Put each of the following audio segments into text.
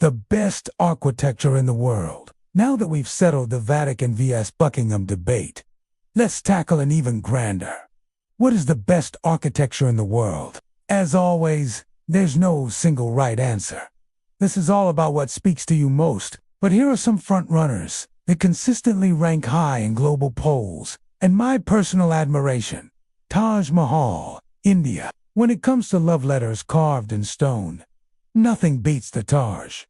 the best architecture in the world. Now that we've settled the Vatican vs. Buckingham debate, let's tackle an even grander. What is the best architecture in the world? As always, there's no single right answer. This is all about what speaks to you most, but here are some front-runners that consistently rank high in global polls, and my personal admiration. Taj Mahal, India. When it comes to love letters carved in stone, nothing beats the Taj.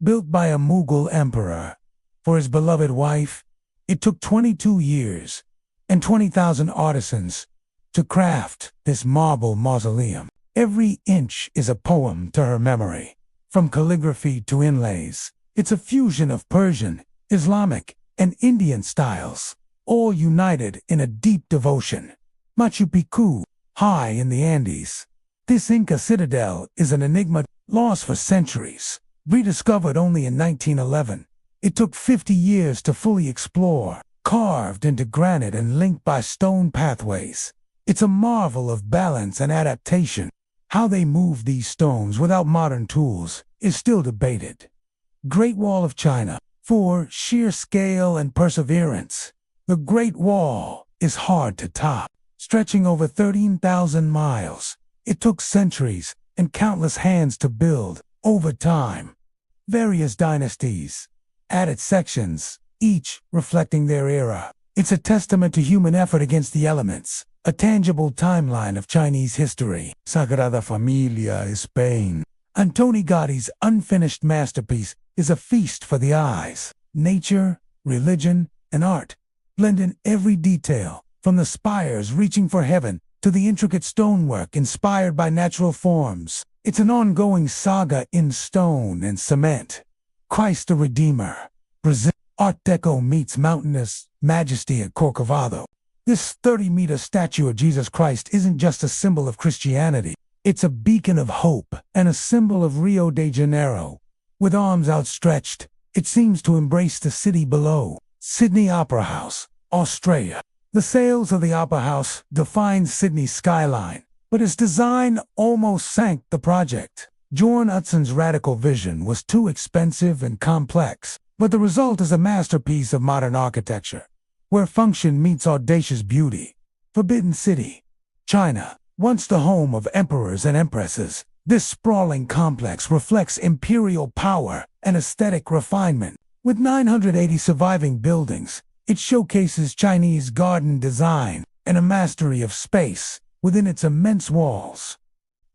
Built by a Mughal emperor for his beloved wife, it took 22 years and 20,000 artisans to craft this marble mausoleum. Every inch is a poem to her memory. From calligraphy to inlays, it's a fusion of Persian, Islamic, and Indian styles, all united in a deep devotion. Machu Picchu, high in the Andes. This Inca citadel is an enigma, lost for centuries. Rediscovered only in 1911, it took 50 years to fully explore, carved into granite and linked by stone pathways. It's a marvel of balance and adaptation. How they moved these stones without modern tools is still debated. Great Wall of China. For sheer scale and perseverance, the Great Wall is hard to top. Stretching over 13,000 miles, it took centuries and countless hands to build. Over time, various dynasties added sections, each reflecting their era. It's a testament to human effort against the elements, a tangible timeline of Chinese history. Sagrada Familia, Spain. Antoni Gaudi's unfinished masterpiece is a feast for the eyes. Nature, religion, and art blend in every detail, from the spires reaching for heaven to the intricate stonework inspired by natural forms. It's an ongoing saga in stone and cement. Christ the Redeemer, Brazil. Art Deco meets mountainous majesty at Corcovado. This 30-meter statue of Jesus Christ isn't just a symbol of Christianity. It's a beacon of hope and a symbol of Rio de Janeiro. With arms outstretched, it seems to embrace the city below. Sydney Opera House, Australia. The sails of the Opera House define Sydney's skyline, but its design almost sank the project. Jorn Utsen's radical vision was too expensive and complex, but the result is a masterpiece of modern architecture, where function meets audacious beauty. Forbidden City, China. Once the home of emperors and empresses, this sprawling complex reflects imperial power and aesthetic refinement. With 980 surviving buildings, it showcases Chinese garden design and a mastery of space within its immense walls.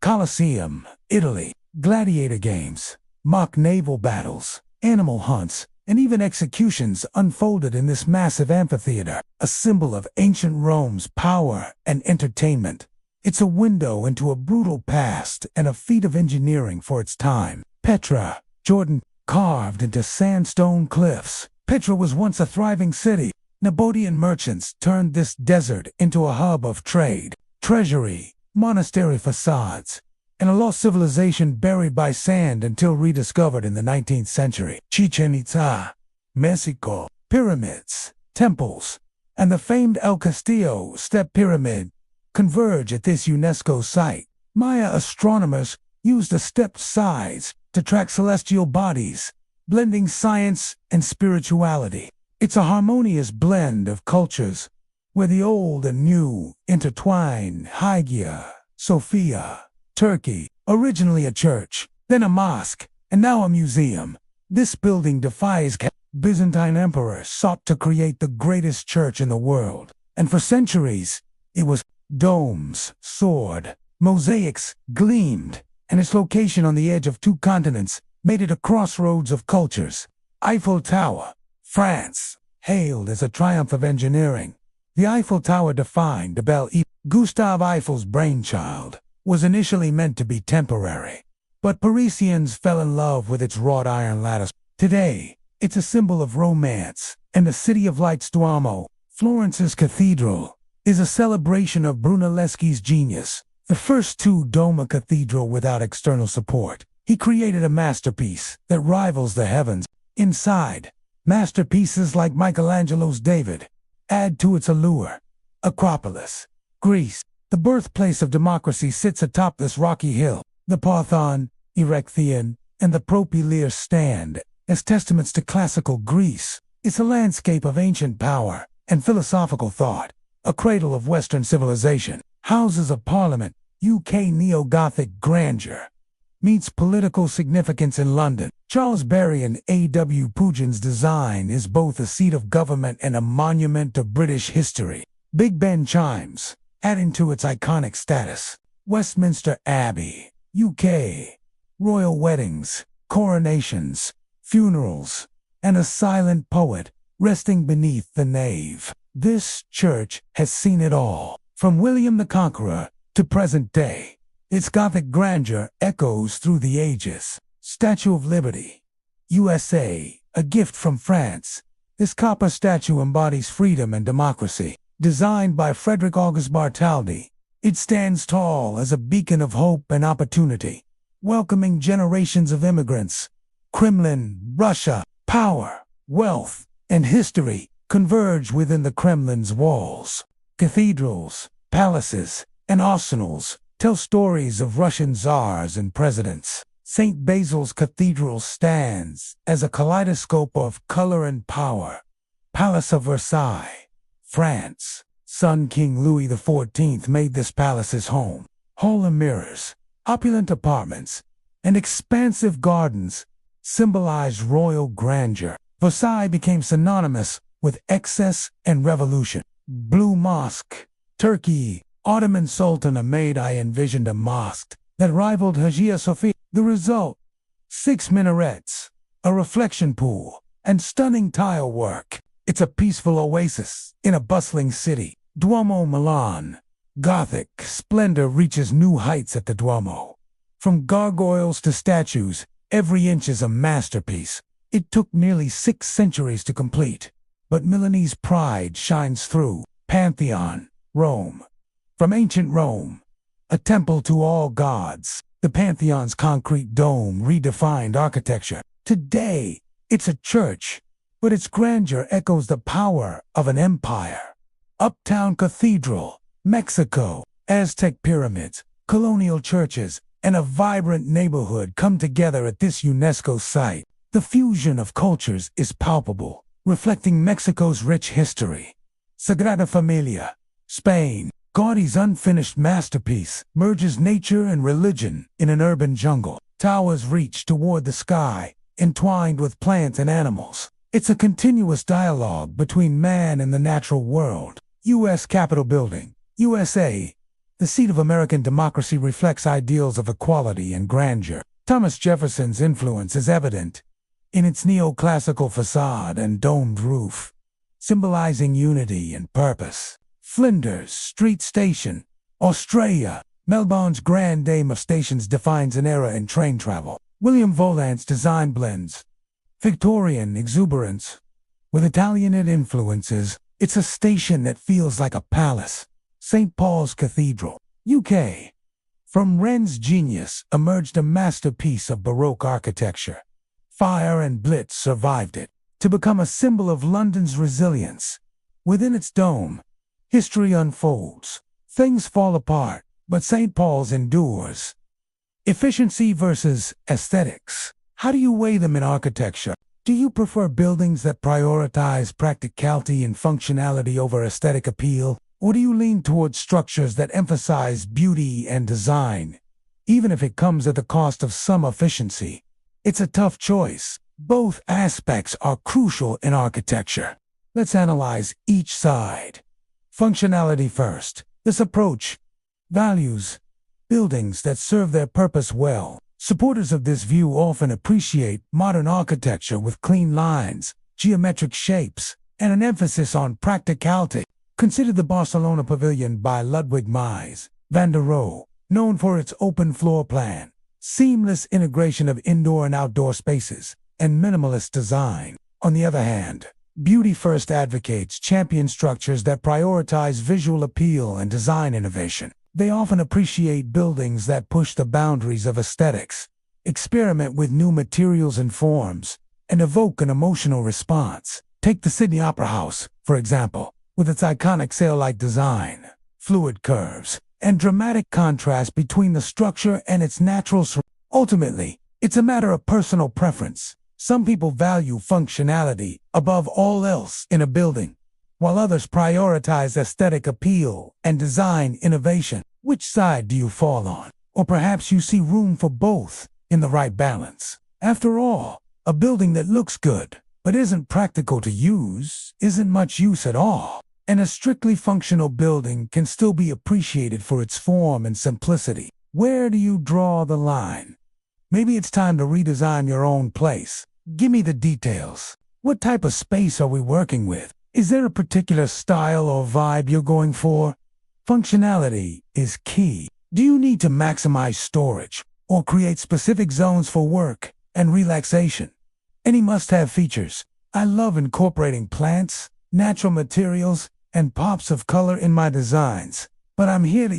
Colosseum, Italy. Gladiator games, mock naval battles, animal hunts, and even executions unfolded in this massive amphitheater, a symbol of ancient Rome's power and entertainment. It's a window into a brutal past and a feat of engineering for its time. Petra, Jordan. Carved into sandstone cliffs, Petra was once a thriving city. Nabataean merchants turned this desert into a hub of trade, treasury, monastery facades, and a lost civilization buried by sand until rediscovered in the 19th century. Chichen Itza, Mexico. Pyramids, temples, and the famed El Castillo Step Pyramid converge at this UNESCO site. Maya astronomers used the stepped sides to track celestial bodies, blending science and spirituality. It's a harmonious blend of cultures, where the old and new intertwine. Hagia Sophia, Turkey. Originally a church, then a mosque, and now a museum. This building defies Byzantine emperors sought to create the greatest church in the world, and for centuries, it was. Domes soared, mosaics gleamed, and its location on the edge of two continents made it a crossroads of cultures. Eiffel Tower, France. Hailed as a triumph of engineering, the Eiffel Tower defined the Belle Époque. Gustave Eiffel's brainchild was initially meant to be temporary, but Parisians fell in love with its wrought iron lattice. Today, it's a symbol of romance, and the City of Lights Duomo, Florence's cathedral, is a celebration of Brunelleschi's genius. The first two-dome cathedral without external support. He created a masterpiece that rivals the heavens. Inside, masterpieces like Michelangelo's David add to its allure. Acropolis, Greece. The birthplace of democracy sits atop this rocky hill. The Parthenon, Erechtheion, and the propylaear stand as testaments to classical Greece. It's a landscape of ancient power and philosophical thought, a cradle of Western civilization. Houses of Parliament, UK neo-Gothic grandeur, meets political significance in London. Charles Barry and A.W. Pugin's design is both a seat of government and a monument to British history. Big Ben chimes, adding to its iconic status. Westminster Abbey, UK. Royal weddings, coronations, funerals, and a silent poet resting beneath the nave. This church has seen it all, from William the Conqueror to present day. Its Gothic grandeur echoes through the ages. Statue of Liberty, USA, a gift from France. This copper statue embodies freedom and democracy. Designed by Frederick August Bartholdi, it stands tall as a beacon of hope and opportunity, welcoming generations of immigrants. Kremlin, Russia, power, wealth, and history converge within the Kremlin's walls. Cathedrals, palaces, and arsenals tell stories of Russian czars and presidents. St. Basil's Cathedral stands as a kaleidoscope of color and power. Palace of Versailles, France. Son King Louis XIV made this palace his home. Hall of mirrors, opulent apartments, and expansive gardens symbolized royal grandeur. Versailles became synonymous with excess and revolution. Blue Mosque, Turkey. Ottoman Sultan Ahmed I envisioned a mosque that rivaled Hagia Sophia. The result: 6 minarets, a reflection pool, and stunning tile work. It's a peaceful oasis in a bustling city. Duomo, Milan. Gothic splendor reaches new heights at the Duomo. From gargoyles to statues, every inch is a masterpiece. It took nearly 6 centuries to complete, but Milanese pride shines through. Pantheon, Rome. From ancient Rome, a temple to all gods, the Pantheon's concrete dome redefined architecture. Today, it's a church, but its grandeur echoes the power of an empire. Uptown Cathedral, Mexico. Aztec pyramids, colonial churches, and a vibrant neighborhood come together at this UNESCO site. The fusion of cultures is palpable, reflecting Mexico's rich history. Sagrada Familia, Spain. Gaudi's unfinished masterpiece merges nature and religion in an urban jungle. Towers reach toward the sky, entwined with plants and animals. It's a continuous dialogue between man and the natural world. U.S. Capitol Building, USA. The seat of American democracy reflects ideals of equality and grandeur. Thomas Jefferson's influence is evident in its neoclassical facade and domed roof, symbolizing unity and purpose. Flinders Street Station, Australia. Melbourne's Grand Dame of Stations defines an era in train travel. William Volant's design blends Victorian exuberance with Italianate influences. It's a station that feels like a palace. St. Paul's Cathedral, UK. From Wren's genius emerged a masterpiece of Baroque architecture. Fire and blitz survived it to become a symbol of London's resilience. Within its dome, history unfolds. Things fall apart, but St. Paul's endures. Efficiency versus aesthetics. How do you weigh them in architecture? Do you prefer buildings that prioritize practicality and functionality over aesthetic appeal? Or do you lean towards structures that emphasize beauty and design, even if it comes at the cost of some efficiency? It's a tough choice. Both aspects are crucial in architecture. Let's analyze each side. Functionality first. This approach values buildings that serve their purpose well. Supporters of this view often appreciate modern architecture with clean lines, geometric shapes, and an emphasis on practicality. Consider the Barcelona Pavilion by Ludwig Mies van der Rohe, known for its open floor plan, seamless integration of indoor and outdoor spaces, and minimalist design. On the other hand, Beauty First advocates champion structures that prioritize visual appeal and design innovation. They often appreciate buildings that push the boundaries of aesthetics, experiment with new materials and forms, and evoke an emotional response. Take the Sydney Opera House, for example, with its iconic sail-like design, fluid curves, and dramatic contrast between the structure and its natural surroundings. Ultimately, It's a matter of personal preference. Some people value functionality above all else in a building, while others prioritize aesthetic appeal and design innovation. Which side do you fall on? Or perhaps you see room for both in the right balance. After all, a building that looks good but isn't practical to use isn't much use at all. And a strictly functional building can still be appreciated for its form and simplicity. Where do you draw the line? Maybe it's time to redesign your own place. Give me the details. What type of space are we working with? Is there a particular style or vibe you're going for? Functionality is key. Do you need to maximize storage or create specific zones for work and relaxation? Any must-have features? I love incorporating plants, natural materials, and pops of color in my designs, but I'm here to